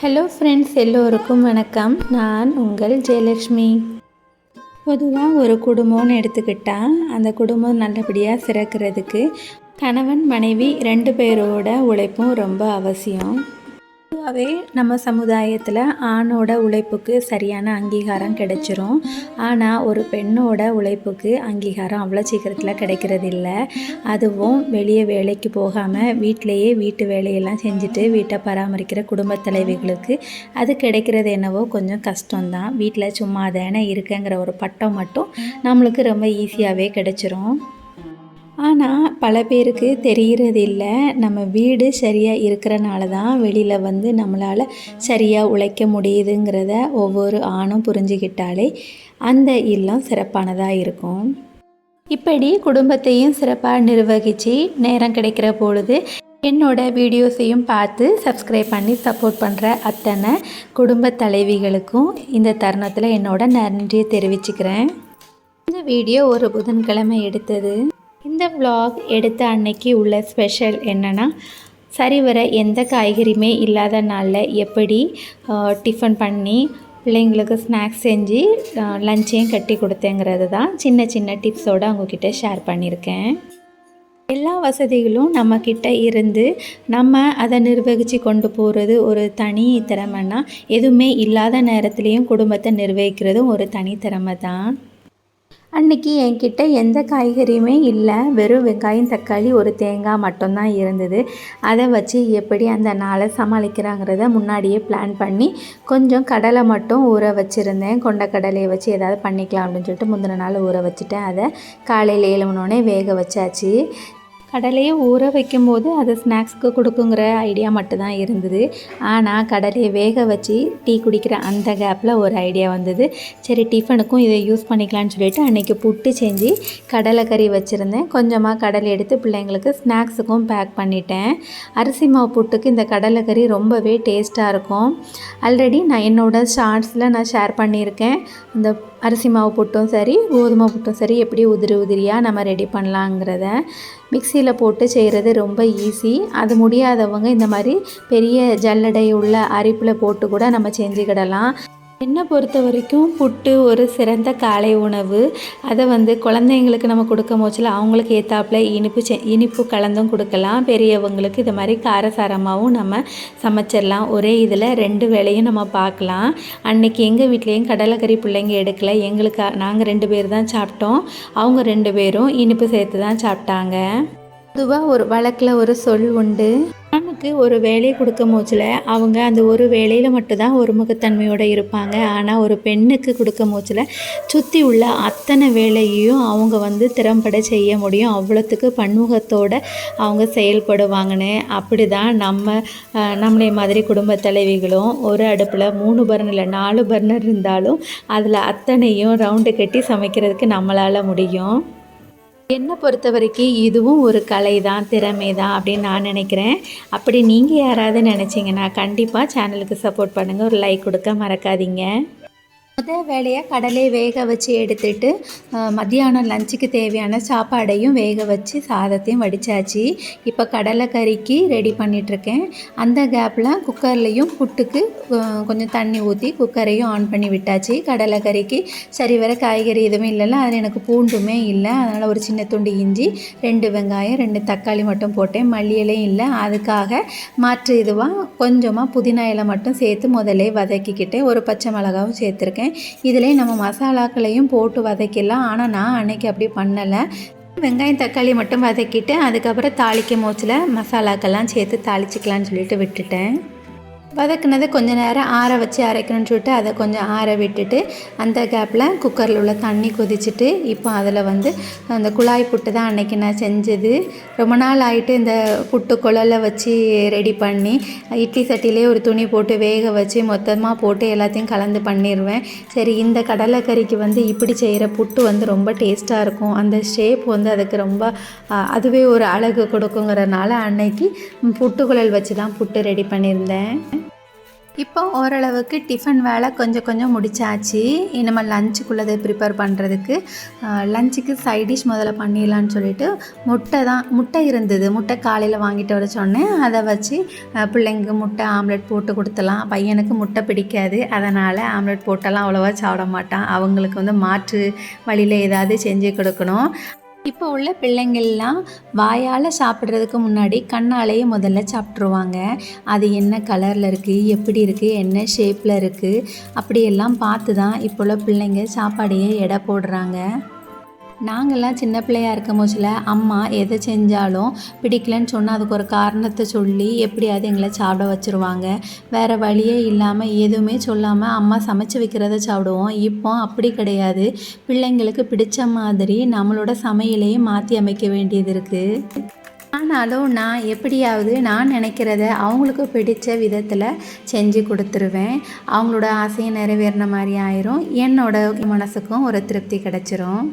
Hello friends, எல்லோருக்கும் வணக்கம். நான் உங்கள் ஜெயலக்ஷ்மி. பொதுவாக ஒரு குடும்பம்னு எடுத்துக்கிட்டால் அந்த குடும்பம் நல்லபடியாக சிறக்கிறதுக்கு கணவன் மனைவி 2 பேரோட உழைப்பும் ரொம்ப அவசியம். பொதுவாகவே நம்ம சமுதாயத்தில் ஆணோட உழைப்புக்கு சரியான அங்கீகாரம் கிடைச்சிரும். ஆனால் ஒரு பெண்ணோட உழைப்புக்கு அங்கீகாரம் அவ்வளோ சீக்கிரத்தில் கிடைக்கிறது இல்லை. அதுவும் வெளியே வேலைக்கு போகாமல் வீட்டிலையே வீட்டு வேலையெல்லாம் செஞ்சுட்டு வீட்டை பராமரிக்கிற குடும்பத் தலைவிகளுக்கு அது கிடைக்கிறது என்னவோ கொஞ்சம் கஷ்டம்தான். வீட்டில் சும்மா தானே இருக்கங்கிற ஒரு பட்டம் மட்டும் நம்மளுக்கு ரொம்ப ஈஸியாகவே கிடைச்சிரும். ஆனால் பல பேருக்கு தெரிகிறது இல்லை, நம்ம வீடு சரியாக இருக்கிறனால தான் வெளியில் வந்து நம்மளால் சரியாக உழைக்க முடியுதுங்கிறத ஒவ்வொரு ஆணும் புரிஞ்சுக்கிட்டாலே அந்த இல்லம் சிறப்பானதாக இருக்கும். இப்படி குடும்பத்தையும் சிறப்பாக நிர்வகித்து நேரம் கிடைக்கிற பொழுது என்னோட வீடியோஸையும் பார்த்து சப்ஸ்கிரைப் பண்ணி சப்போர்ட் பண்ணுற அத்தனை குடும்ப தலைவிகளுக்கும் இந்த தருணத்தில் என்னோட நன்றியை தெரிவிச்சுக்கிறேன். இந்த வீடியோ ஒரு புதன்கிழமை எடுத்தது. இந்த vlog எடுத்த அன்னைக்கு உள்ள ஸ்பெஷல் என்னென்னா, சரிவர எந்த காய்கறியுமே இல்லாத நாளில் எப்படி டிஃபன் பண்ணி பிள்ளைங்களுக்கு ஸ்நாக்ஸ் செஞ்சு லஞ்சையும் கட்டி கொடுத்தேங்கிறது தான் சின்ன சின்ன டிப்ஸோடு அவங்கக்கிட்ட ஷேர் பண்ணியிருக்கேன். எல்லா வசதிகளும் நம்மக்கிட்ட இருந்து நம்ம அதை நிர்வகித்து கொண்டு போகிறது ஒரு தனி திறமைன்னா, எதுவுமே இல்லாத நேரத்துலேயும் குடும்பத்தை நிர்வகிக்கிறதும் ஒரு தனி திறமை தான். அன்றைக்கி என்கிட்ட எந்த காய்கறியுமே இல்லை, வெறும் வெங்காயம் தக்காளி ஒரு தேங்காய் மட்டும்தான் இருந்தது. அதை வச்சு எப்படி அந்த நாளை சமாளிக்கிறாங்கிறத முன்னாடியே பிளான் பண்ணி கொஞ்சம் கடலை மட்டும் ஊற வச்சுருந்தேன். கொண்டக்கடலையை வச்சு ஏதாவது பண்ணிக்கலாம் அப்படின்னு சொல்லிட்டு முந்தின நாள் ஊற வச்சுட்டேன். அதை காலையில் எழுமுனோடனே வேக வச்சாச்சு. கடலையை ஊற வைக்கும்போது அது ஸ்நாக்ஸ்க்கு கொடுக்குங்கிற ஐடியா மட்டும்தான் இருந்தது. ஆனால் கடலையை வேக வச்சு டீ குடிக்கிற அந்த கேப்பில் ஒரு ஐடியா வந்தது. சரி, டிஃபனுக்கும் இதை யூஸ் பண்ணிக்கலான்னு சொல்லிட்டு அன்றைக்கி புட்டு செஞ்சு கடலைக்கறி வச்சுருந்தேன். கொஞ்சமாக கடலை எடுத்து பிள்ளைங்களுக்கு ஸ்நாக்ஸுக்கும் பேக் பண்ணிட்டேன். அரிசி மாவு புட்டுக்கு இந்த கடலைக்கறி ரொம்பவே டேஸ்ட்டாக இருக்கும். ஆல்ரெடி நான் என்னோடய ஷார்ட்ஸில் நான் ஷேர் பண்ணியிருக்கேன். இந்த அரிசி மாவு புட்டும் சரி கோதுமை புட்டும் சரி எப்படி உதிரியாக நம்ம ரெடி பண்ணலாங்கிறத. மிக்சியில் போட்டு செய்கிறது ரொம்ப ஈஸி. அது முடியாதவங்க இந்த மாதிரி பெரிய ஜல்லடை உள்ள அரிப்பில் போட்டு கூட நம்ம செஞ்சுக்கிடலாம். என்னை பொறுத்த வரைக்கும் புட்டு ஒரு சிறந்த காலை உணவு. அதை வந்து குழந்தைங்களுக்கு நம்ம கொடுக்கும் போச்சில் அவங்களுக்கு ஏற்றாப்புல இனிப்பு கலந்தும் கொடுக்கலாம். பெரியவங்களுக்கு இது மாதிரி காரசாரமாகவும் நம்ம சமைச்சிடலாம். ஒரே இதில் 2 வேளையும் நம்ம பார்க்கலாம். அன்றைக்கி எங்கள் வீட்லேயும் கடலைக்கறி பிள்ளைங்க எடுக்கலை. நாங்கள் 2 பேர் தான் சாப்பிட்டோம். அவங்க 2 பேரும் இனிப்பு சேர்த்து தான் சாப்பிட்டாங்க. பொதுவாக ஒரு வழக்கில் ஒரு சொல் உண்டு, நமக்கு ஒரு வேலை கொடுக்கும் போச்சில் அவங்க அந்த ஒரு வேலையில் மட்டும்தான் ஒருமுகத்தன்மையோடு இருப்பாங்க. ஆனால் ஒரு பெண்ணுக்கு கொடுக்கும் போச்சில் சுற்றி உள்ள அத்தனை வேலையையும் அவங்க வந்து திறம்பட செய்ய முடியும். அவ்வளோத்துக்கு பன்முகத்தோடு அவங்க செயல்படுவாங்கன்னு. அப்படி தான் நம்மளே மாதிரி குடும்ப தலைவிகளும் ஒரு அடுப்பில் 3 பர்னர் 4 பர்னர் இருந்தாலும் அதில் அத்தனையும் ரவுண்டு கட்டி சமைக்கிறதுக்கு நம்மளால் முடியும். என்னை பொறுத்த வரைக்கும் இதுவும் ஒரு கலை தான், திறமை தான் அப்படின்னு நான் நினைக்கிறேன். அப்படி நீங்கள் யாராவது நினச்சிங்கன்னா கண்டிப்பாக சேனலுக்கு சப்போர்ட் பண்ணுங்கள், ஒரு லைக் கொடுக்க மறக்காதீங்க. முதல் வேலையாக கடலையை வேக வச்சு எடுத்துட்டு மத்தியானம் லஞ்சுக்கு தேவையான சாப்பாடையும் வேக வச்சு சாதத்தையும் வடித்தாச்சு. இப்போ கடலைக்கறிக்கு ரெடி பண்ணிகிட்ருக்கேன். அந்த கேப்பில் குக்கர்லேயும் புட்டுக்கு கொஞ்சம் தண்ணி ஊற்றி குக்கரையும் ஆன் பண்ணி விட்டாச்சு. கடலைக்கறிக்கு சரிவர காய்கறி எதுவுமே இல்லைல்ல, அதில் எனக்கு பூண்டுமே இல்லை. அதனால் ஒரு சின்ன துண்டு இஞ்சி, 2 வெங்காயம் 2 தக்காளி மட்டும் போட்டேன். மல்லி இலையும் இல்லை. அதுக்காக மாற்று இதுவாக கொஞ்சமாக புதினா இலை மட்டும் சேர்த்து முதலே வதக்கிக்கிட்டேன். ஒரு பச்சை மிளகாவும் சேர்த்துருக்கேன். இதிலே நம்ம மசாலாக்களையும் போட்டு வதக்கிடலாம். ஆனால் நான் அன்னைக்கு அப்படி பண்ணலை. வெங்காயம் தக்காளி மட்டும் வதக்கிட்டு அதுக்கப்புறம் தாளிக்கும் போச்சில் மசாலாக்கெல்லாம் சேர்த்து தாளிச்சிக்கலான்னு சொல்லிட்டு விட்டுட்டேன். வதக்குனதை கொஞ்சம் நேரம் ஆற வச்சு அரைக்கணும்னு சொல்லிட்டு அதை கொஞ்சம் ஆற விட்டுட்டு அந்த கேப்பில் குக்கரில் உள்ள தண்ணி கொதிச்சுட்டு இப்போ அதில் வந்து அந்த குழாய் புட்டு தான் அன்றைக்கி நான் செஞ்சது. ரொம்ப நாள் ஆகிட்டு இந்த புட்டு குழலை வச்சு ரெடி பண்ணி இட்லி சட்டிலே ஒரு துணி போட்டு வேக வச்சு மொத்தமாக போட்டு எல்லாத்தையும் கலந்து பண்ணிடுவேன். சரி, இந்த கடலைக்கறிக்கு வந்து இப்படி செய்கிற புட்டு வந்து ரொம்ப டேஸ்ட்டாக இருக்கும். அந்த ஷேப் வந்து அதுக்கு ரொம்ப அதுவே ஒரு அழகு கொடுக்குங்கிறதுனால அன்னைக்கு புட்டு குழல் வச்சு தான் புட்டு ரெடி பண்ணியிருந்தேன். இப்போ ஓரளவுக்கு டிஃபன் வேலை கொஞ்சம் கொஞ்சம் முடிச்சாச்சு. இனிமேல் லஞ்சுக்குள்ளதை ப்ரிப்பேர் பண்ணுறதுக்கு லஞ்சுக்கு சைட் டிஷ் முதல்ல பண்ணிடலான்னு சொல்லிட்டு முட்டை இருந்தது. முட்டை காலையில் வாங்கிட்டு வர சொன்னேன். அதை வச்சு பிள்ளைங்க முட்டை ஆம்லெட் போட்டு கொடுத்தலாம். பையனுக்கு முட்டை பிடிக்காது, அதனால் ஆம்லெட் போட்டெல்லாம் அவ்வளோவா சாப்பிட மாட்டான். அவங்களுக்கு வந்து மாற்று வழியில் ஏதாவது செஞ்சு கொடுக்கணும். இப்போ உள்ள பிள்ளைங்கள்லாம் வாயால் சாப்பிட்றதுக்கு முன்னாடி கண்ணாலேயே முதல்ல சாப்பிட்ருவாங்க. அது என்ன கலரில் இருக்குது, எப்படி இருக்குது, என்ன ஷேப்பில் இருக்குது, அப்படியெல்லாம் பார்த்து தான் இப்போ உள்ள பிள்ளைங்க சாப்பாடையே எடை போடுறாங்க. நாங்கள்லாம் சின்ன பிள்ளையாக இருக்கும் போதுல அம்மா எதை செஞ்சாலும் பிடிக்கலன்னு சொன்னால் அதுக்கு ஒரு காரணத்தை சொல்லி எப்படியாவது எங்களை சாப்பிட வச்சுருவாங்க. வேறு வழியே இல்லாமல் எதுவுமே சொல்லாமல் அம்மா சமைச்சு வைக்கிறத சாப்பிடுவோம். இப்போ அப்படி கிடையாது. பிள்ளைங்களுக்கு பிடிச்ச மாதிரி நம்மளோட சமையலையே மாற்றி அமைக்க வேண்டியது இருக்குது. ஆனாலும் நான் எப்படியாவது நான் நினைக்கிறத அவங்களுக்கு பிடித்த விதத்தில் செஞ்சு கொடுத்துருவேன். அவங்களோட ஆசையை நிறைவேறின மாதிரி ஆயிரும். என்னோட மனசுக்கும் ஒரு திருப்தி கிடச்சிரும்.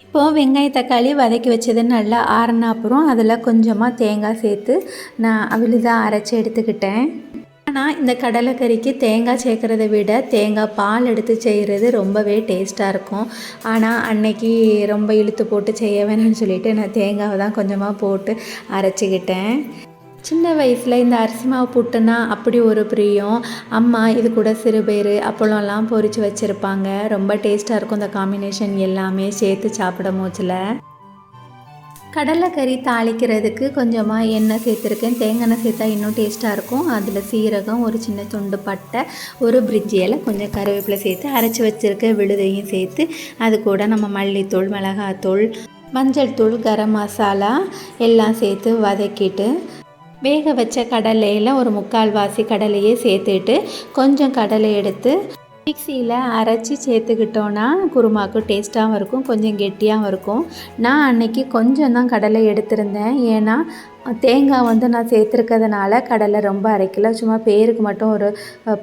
இப்போது வெங்காயம் தக்காளி வதக்கி வச்சது நல்லா ஆறின அப்புறம் அதில் கொஞ்சமாக தேங்காய் சேர்த்து நான் விழுதாக அரைச்சி எடுத்துக்கிட்டேன். ஆனால் இந்த கடலைக்கறிக்கு தேங்காய் சேர்க்குறத விட தேங்காய் பால் எடுத்து செய்கிறது ரொம்பவே டேஸ்ட்டாக இருக்கும். ஆனால் அன்னைக்கு ரொம்ப இழுத்து போட்டு செய்ய வேணாம்னு சொல்லிவிட்டு நான் தேங்காவை தான் கொஞ்சமாக போட்டு அரைச்சிக்கிட்டேன். சின்ன வயசில் இந்த அரிசி மாவு புட்டுனா அப்படி ஒரு பிரியம். அம்மா இது கூட சிறுபயிறு அப்பளம்லாம் பொரித்து வச்சுருப்பாங்க. ரொம்ப டேஸ்ட்டாக இருக்கும் இந்த காம்பினேஷன் எல்லாமே சேர்த்து சாப்பிடும் போச்சில். கடலைக்கறி தாளிக்கிறதுக்கு கொஞ்சமாக எண்ணெய் சேர்த்துருக்கேன். தேங்காய் எண்ணெய் சேர்த்தா இன்னும் டேஸ்ட்டாக இருக்கும். அதில் சீரகம், ஒரு சின்ன துண்டு பட்டை, ஒரு பிரிஞ்சி இலை, கொஞ்சம் கருவேப்பிலை சேர்த்து அரைச்சி வச்சுருக்க விழுதையும் சேர்த்து அது கூட நம்ம மல்லித்தூள், மிளகாத்தூள், மஞ்சள் தூள், கரம் மசாலா எல்லாம் சேர்த்து வதக்கிட்டு வேக வச்ச கடலையில் ஒரு 3/4 வாசி கடலையே சேர்த்துட்டு கொஞ்சம் கடலை எடுத்து மிக்சியில் அரைச்சி சேர்த்துக்கிட்டோன்னா குருமாவுக்கு டேஸ்ட்டாகவும் இருக்கும், கொஞ்சம் கெட்டியாகவும் இருக்கும். நான் அன்னைக்கு கொஞ்சம் தான் கடலை எடுத்திருந்தேன். ஏன்னா தேங்காய் வந்து நான் சேர்த்துருக்கிறதுனால கடலை ரொம்ப அரைக்கல. சும்மா பேருக்கு மட்டும் ஒரு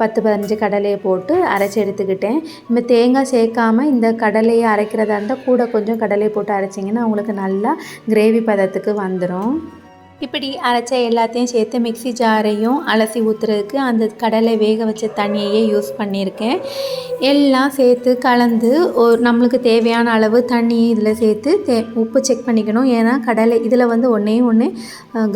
10-15 கடலையை போட்டு அரைச்சி எடுத்துக்கிட்டேன். இப்போ தேங்காய் சேர்க்காமல் இந்த கடலையை அரைக்கிறதா இருந்தால் கூட கொஞ்சம் கடலையை போட்டு அரைச்சிங்கன்னா உங்களுக்கு நல்லா கிரேவி பதத்துக்கு வந்துடும். இப்படி அரைச்ச எல்லாத்தையும் சேர்த்து மிக்ஸி ஜாரையும் அலசி ஊற்றுறதுக்கு அந்த கடலை வேக வச்ச தண்ணியையே யூஸ் பண்ணியிருக்கேன். எல்லாம் சேர்த்து கலந்து நம்மளுக்கு தேவையான அளவு தண்ணி இதில் சேர்த்து உப்பு செக் பண்ணிக்கணும். ஏன்னா கடலை இதில் வந்து ஒன்றே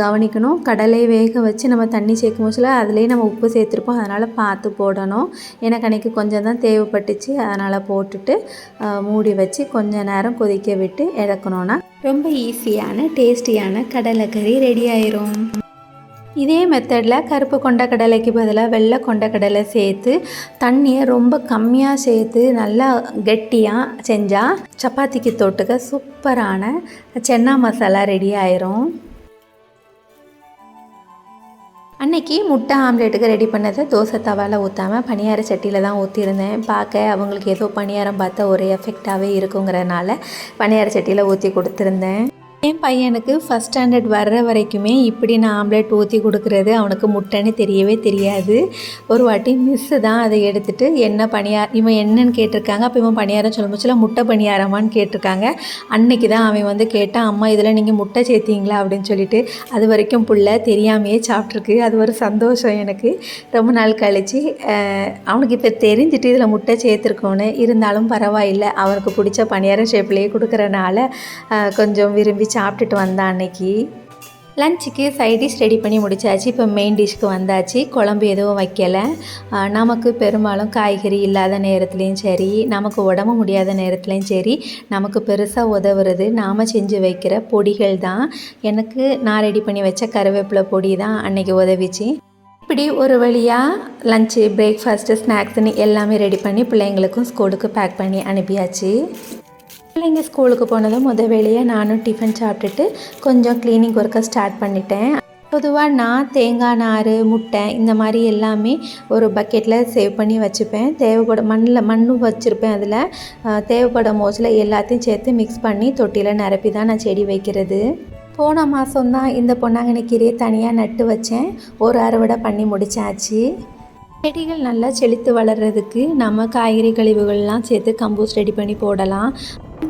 கவனிக்கணும். கடலையை வேக வச்சு நம்ம தண்ணி சேர்க்கும் போதுல அதுலேயே நம்ம உப்பு சேர்த்துருப்போம். அதனால் பார்த்து போடணும். எனக்கு அன்றைக்கி கொஞ்சம் தான் தேவைப்பட்டுச்சு. அதனால் போட்டுட்டு மூடி வச்சு கொஞ்சம் நேரம் கொதிக்க விட்டு இறக்கணுன்னா ரொம்ப ஈஸியான டேஸ்டியான கடலைக்கறி ரெடி ஆயிரும். இதே மெத்தடில் கருப்பு கொண்டக்கடலைக்கு பதிலாக வெள்ளை கொண்டக்கடலை சேர்த்து தண்ணியை ரொம்ப கம்மியாக சேர்த்து நல்லா கெட்டியாக செஞ்சால் சப்பாத்திக்கு தொட்டுக்க சூப்பரான சென்னா மசாலா ரெடி ஆயிரும். அன்றைக்கி முட்டை ஆம்லேட்டுக்கு ரெடி பண்ணதை தோசை தவாவில் ஊற்றாமல் பணியார சட்டியில் தான் ஊற்றிருந்தேன். பார்க்க அவங்களுக்கு ஏதோ பணியாரம் பார்த்தா ஒரு எஃபெக்டாகவே இருக்குங்கிறனால பணியார சட்டியில் ஊற்றி கொடுத்துருந்தேன். என் பையனுக்கு ஃபஸ்ட் ஸ்டாண்டர்ட் வர்ற வரைக்குமே இப்படி நான் ஆம்லேட் ஊற்றி கொடுக்குறது அவனுக்கு முட்டைன்னு தெரியவே தெரியாது. ஒரு வாட்டி மிஸ்ஸு தான் அதை எடுத்துகிட்டு இவன் என்னன்னு கேட்டிருக்காங்க. அப்போ இவன் பணியாரம் சொல்ல முடியல, முட்டை பணியாரமான்னு கேட்டிருக்காங்க. அன்னைக்கு தான் அவன் வந்து கேட்டான், அம்மா இதில் நீங்கள் முட்டை சேர்த்தீங்களா அப்படின்னு சொல்லிட்டு. அது வரைக்கும் புள்ள தெரியாமையே சாப்பிட்ருக்கு. அது ஒரு சந்தோஷம் எனக்கு. ரொம்ப நாள் கழித்து அவனுக்கு இப்போ தெரிஞ்சுட்டு இதில் முட்டை சேர்த்துருக்கோன்னு. இருந்தாலும் பரவாயில்லை, அவனுக்கு பிடிச்ச பணியாரம் ஷேப்லேயே கொடுக்குறனால கொஞ்சம் விரும்பி சாப்பிட்டுட்டு வந்தான். அன்னைக்கு லஞ்சுக்கு சைட் டிஷ் ரெடி பண்ணி முடிச்சாச்சு. இப்போ மெயின் டிஷ்க்கு வந்தாச்சு. குழம்பு எதுவும் வைக்கலை. நமக்கு பெரும்பாலும் காய்கறி இல்லாத நேரத்துலையும் சரி, நமக்கு உடம்பு முடியாத நேரத்துலையும் சரி, நமக்கு பெருசாக உதவுறது நாம் செஞ்சு வைக்கிற பொடிகள் தான். எனக்கு நான் ரெடி பண்ணி வச்ச கருவேப்பிலை பொடி தான் அன்றைக்கி உதவிச்சு. இப்படி ஒரு வழியாக லஞ்சு, பிரேக்ஃபாஸ்ட்டு, ஸ்நாக்ஸுன்னு எல்லாமே ரெடி பண்ணி பிள்ளைங்களுக்கும் ஸ்கூலுக்கு பேக் பண்ணி அனுப்பியாச்சு. பிள்ளைங்க ஸ்கூலுக்கு போனதும் வேலையாக நானும் டிஃபன் சாப்பிட்டுட்டு கொஞ்சம் க்ளீனிங் ஒர்க்கை ஸ்டார்ட் பண்ணிட்டேன். பொதுவாக நான் தேங்காய் நார், முட்டை இந்த மாதிரி எல்லாமே ஒரு பக்கெட்டில் சேவ் பண்ணி வச்சுப்பேன். தேவைப்படும் மண்ணும் வச்சுருப்பேன். அதில் தேவைப்படும் போதில் எல்லாத்தையும் சேர்த்து மிக்ஸ் பண்ணி தொட்டியில் நிரப்பி தான் நான் செடி வைக்கிறது. போன மாதம்தான் இந்த பொன்னாங்கண்ணி கீரையை தனியாக நட்டு வச்சேன். ஒரு அறுவடை பண்ணி முடிச்சாச்சு. செடிகள் நல்லா செழித்து வளர்கிறதுக்கு நம்ம காய்கறி கழிவுகள்லாம் சேர்த்து கம்போஸ்ட் ரெடி பண்ணி போடலாம்.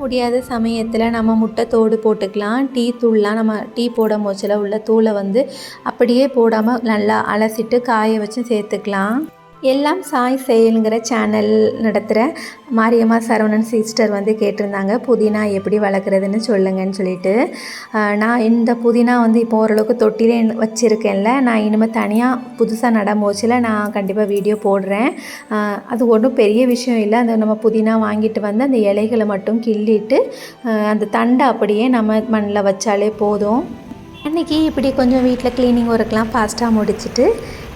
முடியாத சமயத்தில் நம்ம முட்டை தோடு போட்டுக்கலாம். டீ தூள்லாம் நம்ம டீ போடும் போச்சில் உள்ள தூளை வந்து அப்படியே போடாமல் நல்லா அலசிட்டு காய வச்சு சேர்த்துக்கலாம். எல்லாம் சாய் செயலுங்கிற சேனல் நடத்துகிற மாரியம்மா சரவணன் சிஸ்டர் வந்து கேட்டிருந்தாங்க, புதினா எப்படி வளர்க்குறதுன்னு சொல்லுங்கன்னு சொல்லிட்டு. நான் இந்த புதினா வந்து இப்போ ஓரளவுக்கு தொட்டிலே வச்சுருக்கேன்ல, நான் இனிமேல் தனியாக புதுசாக நடும்போச்சில் நான் கண்டிப்பாக வீடியோ போடுறேன். அது ஒன்றும் பெரிய விஷயம் இல்லை. அந்த நம்ம புதினா வாங்கிட்டு வந்து அந்த இலைகளை மட்டும் கிள்ளிட்டு அந்த தண்டை அப்படியே நம்ம மண்ணில் வச்சாலே போதும். அன்றைக்கி இப்படி கொஞ்சம் வீட்டில் க்ளீனிங் ஒர்க்லாம் ஃபாஸ்ட்டாக முடிச்சுட்டு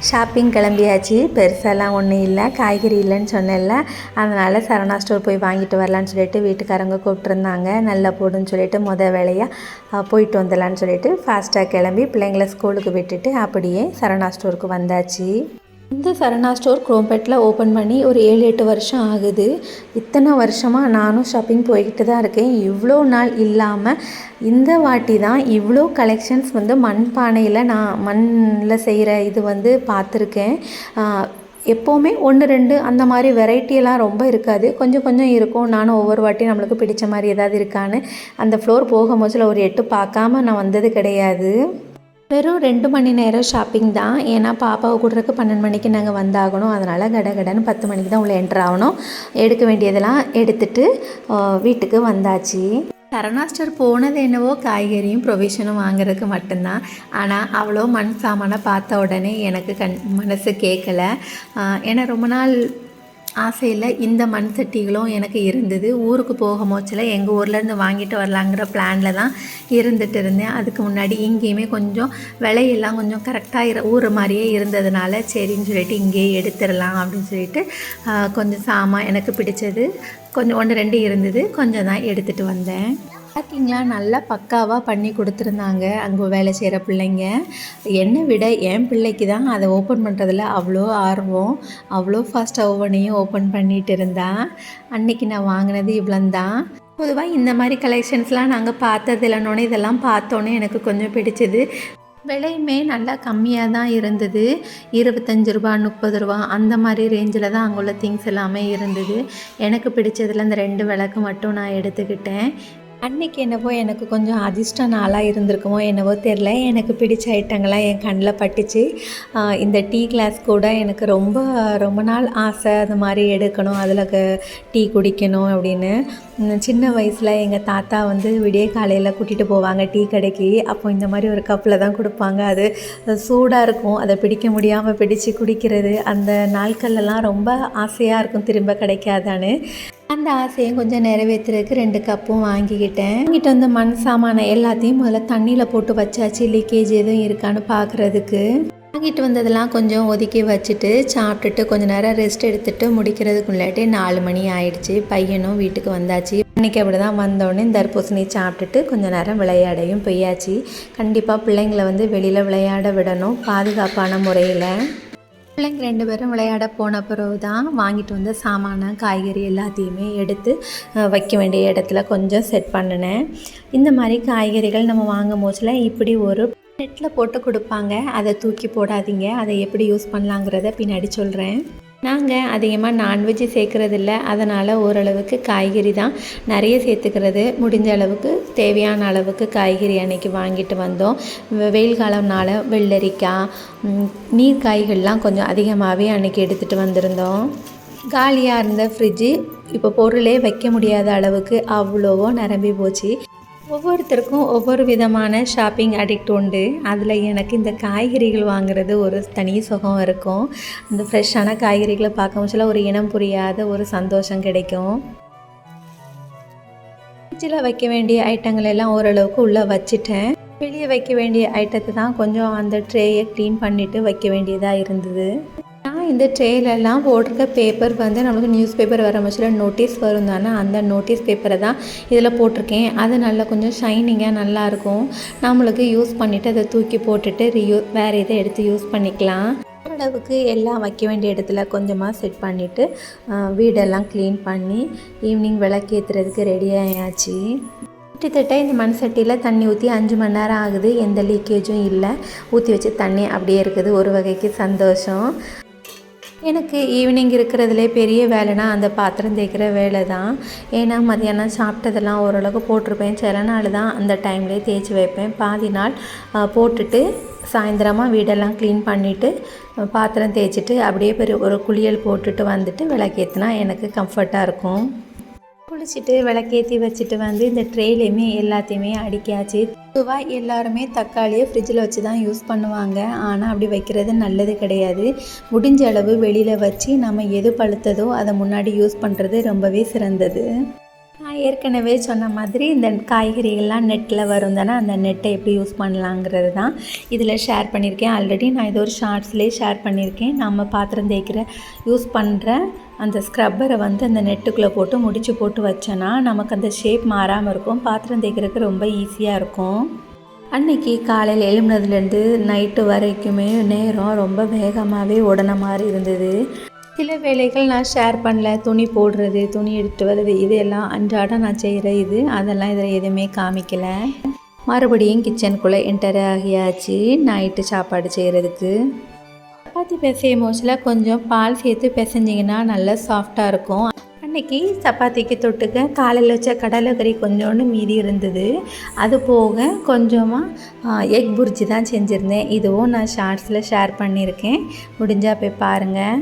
ஷாப்பிங் கிளம்பியாச்சு. பெருசாலாம் ஒன்றும் இல்லை, காய்கறி இல்லைன்னு சொன்னேன்ல, அதனால் சரவணா ஸ்டோர் போய் வாங்கிட்டு வரலான்னு சொல்லிட்டு வீட்டுக்காரங்க கூப்பிட்ருந்தாங்க. நல்லா போடுன்னு சொல்லிட்டு வேலையாக போயிட்டு வந்துடலான்னு சொல்லிட்டு ஃபாஸ்ட்டாக கிளம்பி பிள்ளைங்கள ஸ்கூலுக்கு விட்டுட்டு அப்படியே சரவணா ஸ்டோருக்கு வந்தாச்சு. இந்த சரவணா ஸ்டோர் குரோம்பேட்டில் ஓப்பன் பண்ணி ஒரு 7-8 வருஷம் ஆகுது. இத்தனை வருஷமாக நானும் ஷாப்பிங் போய்கிட்டு தான் இருக்கேன். இவ்வளோ நாள் இல்லாமல் இந்த வாட்டி தான் இவ்வளோ கலெக்ஷன்ஸ் வந்து மண் பானையில் நான் மண்ணில் செய்கிற இது வந்து பார்த்துருக்கேன். எப்போவுமே 1-2 அந்த மாதிரி வெரைட்டியெல்லாம் ரொம்ப இருக்காது, கொஞ்சம் கொஞ்சம் இருக்கும். நானும் ஒவ்வொரு வாட்டியும் நம்மளுக்கு பிடிச்ச மாதிரி ஏதாவது இருக்கான்னு அந்த ஃப்ளோர் போகும்போதில் ஒரு எட்டு பார்க்காம நான் வந்தது கிடையாது. வெறும் 2 மணி நேரம் ஷாப்பிங் தான். ஏன்னா பாப்பாவை கூட்டுறதுக்கு 12 மணிக்கு நாங்கள் வந்தாகணும். அதனால் கடன்னு 10 மணிக்கு தான் உள்ளே என்ட்ரு ஆகணும். எடுக்க வேண்டியதெல்லாம் எடுத்துகிட்டு வீட்டுக்கு வந்தாச்சு. சரவணா ஸ்டோர் போனது என்னவோ காய்கறியும் ப்ரொவிஷனும் வாங்குறதுக்கு மட்டும்தான். ஆனால் அவ்வளோ மண் சாமானை பார்த்த உடனே எனக்கு மனசு கேட்கலை. ஏன்னா ரொம்ப நாள் ஆசையில் இந்த மண் சட்டிகளும் எனக்கு இருந்தது. ஊருக்கு போகும்போச்சில் எங்கள் ஊர்லேருந்து வாங்கிட்டு வரலாங்கிற பிளானில் தான் இருந்துட்டு இருந்தேன். அதுக்கு முன்னாடி இங்கேயுமே கொஞ்சம் விலையெல்லாம் கொஞ்சம் கரெக்டாக ஊர் மாதிரியே இருந்ததுனால சரின்னு சொல்லிட்டு இங்கேயே எடுத்துடலாம் அப்படின்னு சொல்லிட்டு கொஞ்சம் சாமான் எனக்கு பிடிச்சது கொஞ்சம் 1-2 இருந்தது, கொஞ்சம் தான் எடுத்துகிட்டு வந்தேன். பேக்கிங்லாம் நல்லா பக்காவாக பண்ணி கொடுத்துருந்தாங்க அங்கே வேலை செய்கிற பிள்ளைங்க. என்னை விட என் பிள்ளைக்கு தான் அதை ஓப்பன் பண்ணுறதுல அவ்வளோ ஆர்வம். அவ்வளோ ஃபாஸ்ட்டாக ஒவ்வொன்றையும் ஓப்பன் பண்ணிகிட்டு இருந்தான். அன்றைக்கி நான் வாங்கினது இவ்வளோந்தான். பொதுவாக இந்த மாதிரி கலெக்ஷன்ஸ்லாம் நாங்கள் பார்த்தது இல்லைன்னொன்னே இதெல்லாம் பார்த்தோன்னே எனக்கு கொஞ்சம் பிடிச்சது. விலையுமே நல்லா கம்மியாக தான் இருந்தது. 25 ரூபா 30 ரூபா அந்த மாதிரி ரேஞ்சில் தான் அங்கே உள்ள திங்ஸ் எல்லாமே இருந்தது. எனக்கு பிடிச்சதில் இந்த 2 விளக்கு மட்டும் நான் எடுத்துக்கிட்டேன். அன்றைக்கி என்னவோ எனக்கு கொஞ்சம் அதிர்ஷ்ட நாளாக இருந்திருக்குமோ என்னவோ தெரில, எனக்கு பிடிச்ச ஐட்டங்கள்லாம் என் கண்ணில் பட்டுச்சு. இந்த டீ கிளாஸ் கூட எனக்கு ரொம்ப நாள் ஆசை, அது மாதிரி எடுக்கணும், அதில் டீ குடிக்கணும் அப்படின்னு. சின்ன வயசில் எங்கள் தாத்தா வந்து விடிய காலையில் கூட்டிகிட்டு போவாங்க டீ கடைக்கு. அப்போ இந்த மாதிரி ஒரு கப்பில் தான் கொடுப்பாங்க. அது சூடாக இருக்கும், அதை பிடிக்க முடியாமல் பிடிச்சு குடிக்கிறது அந்த நாட்கள்லாம் ரொம்ப ஆசையாக இருக்கும், திரும்ப கிடைக்காதான்னு. அந்த ஆசையும் கொஞ்சம் நிறைவேற்றுறதுக்கு 2 கப்பும் வாங்கிட்டு வந்து மண் சாமான எல்லாத்தையும் முதல்ல தண்ணியில் போட்டு வச்சாச்சு, லீக்கேஜ் எதுவும் இருக்கான்னு பார்க்குறதுக்கு. வாங்கிட்டு வந்ததெல்லாம் கொஞ்சம் ஒதுக்கி வச்சுட்டு சாப்பிட்டுட்டு கொஞ்சம் நேரம் ரெஸ்ட் எடுத்துகிட்டு முடிக்கிறதுக்குள்ளாட்டி 4 மணி ஆயிடுச்சு. பையனும் வீட்டுக்கு வந்தாச்சு. இன்றைக்கி அப்படி தான் வந்தோடனே தர்பூசணி சாப்பிட்டுட்டு கொஞ்சம் நேரம் விளையாடையும் போயாச்சு. கண்டிப்பாக பிள்ளைங்களை வந்து வெளியில் விளையாட விடணும் பாதுகாப்பான முறையில். பிள்ளைங்க 2 பேரும் விளையாட போன பிறகு தான் வாங்கிட்டு வந்த சாமான காய்கறி எல்லாத்தையுமே எடுத்து வைக்க வேண்டிய இடத்துல கொஞ்சம் செட் பண்ணினேன். இந்த மாதிரி காய்கறிகள் நம்ம வாங்கும் போதில் இப்படி ஒரு நெட்டில் போட்டு கொடுப்பாங்க, அதை தூக்கி போடாதீங்க. அதை எப்படி யூஸ் பண்ணலாங்கிறத பின்னாடி சொல்கிறேன். நாங்கள் அதிகமாக நான்வெஜ்ஜு சேர்க்குறதில்ல, அதனால் ஓரளவுக்கு காய்கறி தான் நிறைய சேர்த்துக்கிறது. முடிஞ்ச அளவுக்கு தேவையான அளவுக்கு காய்கறி அன்றைக்கி வாங்கிட்டு வந்தோம். வெயில் காலம்னால வெள்ளரிக்காய், நீர் காய்கள்லாம் கொஞ்சம் அதிகமாகவே அன்றைக்கி எடுத்துகிட்டு வந்திருந்தோம். காலியாக இருந்த ஃப்ரிட்ஜு இப்போ பொருளே வைக்க முடியாத அளவுக்கு அவ்வளோவோ நிரம்பி போச்சு. ஒவ்வொருத்தருக்கும் ஒவ்வொரு விதமான ஷாப்பிங் அடிக்ட் உண்டு. அதில் எனக்கு இந்த காய்கறிகள் வாங்குறது ஒரு தனி சுகம் இருக்கும். இந்த ஃப்ரெஷ்ஷான காய்கறிகளை பார்க்கும்போதுல ஒரு இனம் புரியாத ஒரு சந்தோஷம் கிடைக்கும். ஃப்ரிட்ஜில் வைக்க வேண்டிய ஐட்டங்கள் எல்லாம் ஓரளவுக்கு உள்ளே வச்சுட்டேன். வெளியே வைக்க வேண்டிய ஐட்டத்தை தான் கொஞ்சம் அந்த ட்ரேயை க்ளீன் பண்ணிவிட்டு வைக்க வேண்டியதாக இருந்தது. நான் இந்த ட்ரேலெல்லாம் போட்டிருக்க பேப்பர் வந்து நம்மளுக்கு நியூஸ் பேப்பர் வர மச்சில் நோட்டீஸ் வரும் தானே, அந்த நோட்டீஸ் பேப்பரை தான் இதில் போட்டிருக்கேன். அது நல்லா கொஞ்சம் ஷைனிங்காக நல்லாயிருக்கும். நம்மளுக்கு யூஸ் பண்ணிவிட்டு அதை தூக்கி போட்டுட்டு வேறு இதை எடுத்து யூஸ் பண்ணிக்கலாம். ஓரளவுக்கு எல்லாம் வைக்க வேண்டிய இடத்துல கொஞ்சமாக செட் பண்ணிவிட்டு வீடெல்லாம் க்ளீன் பண்ணி ஈவினிங் விளக்கேற்றுறதுக்கு ரெடி ஆயாச்சு. கிட்டத்தட்ட இந்த மண் சட்டியில் தண்ணி ஊற்றி 5 மணி நேரம் ஆகுது. எந்த லீக்கேஜும் இல்லை. ஊற்றி வச்சு தண்ணி அப்படியே இருக்குது. ஒரு வகைக்கு சந்தோஷம். எனக்கு ஈவினிங் இருக்கிறதுலே பெரிய வேலைனா அந்த பாத்திரம் தேய்க்கிற வேலை தான். ஏன்னா மதியானம் சாப்பிட்டதெல்லாம் ஓரளவுக்கு போட்டிருப்பேன். சில நாள் தான் அந்த டைம்லேயே தேய்ச்சி வைப்பேன். பாதி நாள் போட்டுட்டு சாயந்தரமாக வீடெல்லாம் க்ளீன் பண்ணிவிட்டு பாத்திரம் தேய்ச்சிட்டு அப்படியே ஒரு குளியல் போட்டுட்டு வந்துட்டு விளக்கேற்றினா எனக்கு கம்ஃபர்ட்டாக இருக்கும். குளிச்சுட்டு விளக்கேற்றி வச்சுட்டு வந்து இந்த ட்ரேலையுமே எல்லாத்தையுமே அடுக்கியாச்சு. பொதுவாக எல்லாருமே தக்காளியை ஃப்ரிட்ஜில் வச்சு தான் யூஸ் பண்ணுவாங்க. ஆனால் அப்படி வைக்கிறது நல்லது கிடையாது. முடிஞ்ச அளவு வெளியில் வச்சு நம்ம எது பழுத்ததோ அதை முன்னாடி யூஸ் பண்ணுறது ரொம்பவே சிறந்தது. நான் ஏற்கனவே சொன்ன மாதிரி இந்த காய்கறிகள்லாம் நெட்டில் வரும் தானே, அந்த நெட்டை எப்படி யூஸ் பண்ணலாங்கிறது தான் இதில் ஷேர் பண்ணியிருக்கேன். ஆல்ரெடி நான் இது ஒரு ஷார்ட்ஸ்லேயே ஷேர் பண்ணியிருக்கேன். நம்ம பாத்திரம் தேய்க்கிற யூஸ் பண்ணுற அந்த ஸ்க்ரப்பரை வந்து அந்த நெட்டுக்குள்ளே போட்டு முடிச்சு போட்டு வச்சோன்னா நமக்கு அந்த ஷேப் மாறாமல் இருக்கும். பாத்திரம் தேய்க்கிறதுக்கு ரொம்ப ஈஸியாக இருக்கும். அன்றைக்கி காலையில் எழும்புனதுலேருந்து நைட்டு வரைக்குமே நேரம் ரொம்ப வேகமாகவே ஓடின மாதிரி இருந்தது. சில வேலைகள் நான் ஷேர் பண்ணல. துணி போடுறது, துணி எடுத்து வர்றது, இது எல்லாம் அன்றாடம் நான் செய்கிற அதெல்லாம் இதில் எதுவுமே காமிக்கலை. மறுபடியும் கிச்சனுக்குள்ளே என்டர் ஆகியாச்சு நைட்டு சாப்பாடு செய்கிறதுக்கு. சப்பாத்தி பிசையும் போதில் கொஞ்சம் பால் சேர்த்து பிசைஞ்சிங்கன்னா நல்லா சாஃப்டாக இருக்கும். அன்றைக்கி சப்பாத்திக்கு தொட்டுக்க காலையில் வச்ச கடலைக்கறி கொஞ்சோண்டு மீதி இருந்தது. அது போக கொஞ்சமாக எக் புர்ஜி தான் செஞ்சுருந்தேன். இதுவும் நான் ஷார்ட்ஸில் ஷேர் பண்ணியிருக்கேன். முடிஞ்சால் போய் பாருங்கள்.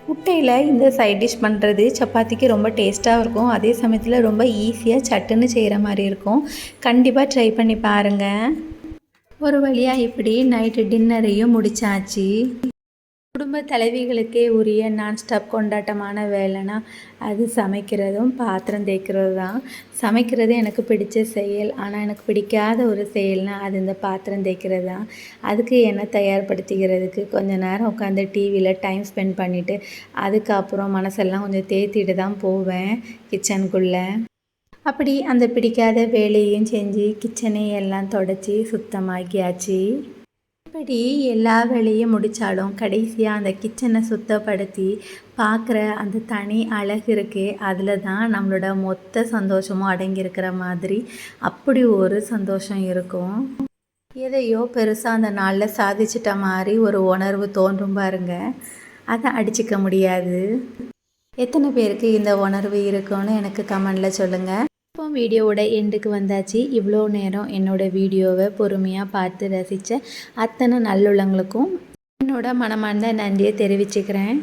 முட்டையில் இந்த சைட் டிஷ் பண்ணுறது சப்பாத்திக்கு ரொம்ப டேஸ்ட்டாக இருக்கும். அதே சமயத்தில் ரொம்ப ஈஸியாக சட்டுன்னு செய்கிற மாதிரி இருக்கும். கண்டிப்பாக ட்ரை பண்ணி பாருங்கள். ஒரு வழியாக இப்படி நைட்டு டின்னரையும் முடித்தாச்சு. குடும்ப தலைவிகளுக்கே உரிய நான்ஸ்டாப் கொண்டாட்டமான வேலைனா அது சமைக்கிறதும் பாத்திரம் தேய்க்கிறது தான். சமைக்கிறது எனக்கு பிடிச்ச செயல். ஆனால் எனக்கு பிடிக்காத ஒரு செயல்னால் அது இந்த பாத்திரம் தேய்க்கிறது தான். அதுக்கு என்னை தயார்படுத்திக்கிறதுக்கு கொஞ்சம் நேரம் உட்காந்து டிவியில் டைம் ஸ்பெண்ட் பண்ணிவிட்டு அதுக்கப்புறம் மனசெல்லாம் கொஞ்சம் தேத்திட்டு தான் போவேன் கிச்சனுக்குள்ளே. அப்படி அந்த பிடிக்காத வேலையும் செஞ்சு கிச்சனையெல்லாம் தொடச்சி சுத்தமாக்கியாச்சு. இப்படி எல்லா வேலையும் முடித்தாலும் கடைசியாக அந்த கிச்சனை சுத்தப்படுத்தி பார்க்குற அந்த தனி அழகு இருக்கே, அதில் தான் நம்மளோட மொத்த சந்தோஷமும் அடங்கியிருக்கிற மாதிரி அப்படி ஒரு சந்தோஷம் இருக்கும். எதையோ பெருசாக அந்த நாளில் சாதிச்சிட்ட மாதிரி ஒரு உணர்வு தோன்றும் பாருங்க, அதை அடிச்சிக்க முடியாது. எத்தனை பேருக்கு இந்த உணர்வு இருக்குன்னு எனக்கு கமெண்டில் சொல்லுங்கள். இப்போ வீடியோவோட எண்டுக்கு வந்தாச்சு. இவ்வளோ நேரம் என்னோடய வீடியோவை பொறுமையாக பார்த்து ரசித்த அத்தனை நல்லுள்ளங்களுக்கும் என்னோட மனமார்ந்த நன்றியை தெரிவிச்சுக்கிறேன்.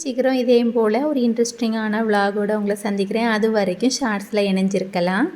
சீக்கிரம் இதே போல் ஒரு இன்ட்ரெஸ்டிங்கான விலாகோடு உங்களை சந்திக்கிறேன். அது வரைக்கும் ஷார்ட்ஸில் இணைஞ்சிருக்கலாம்.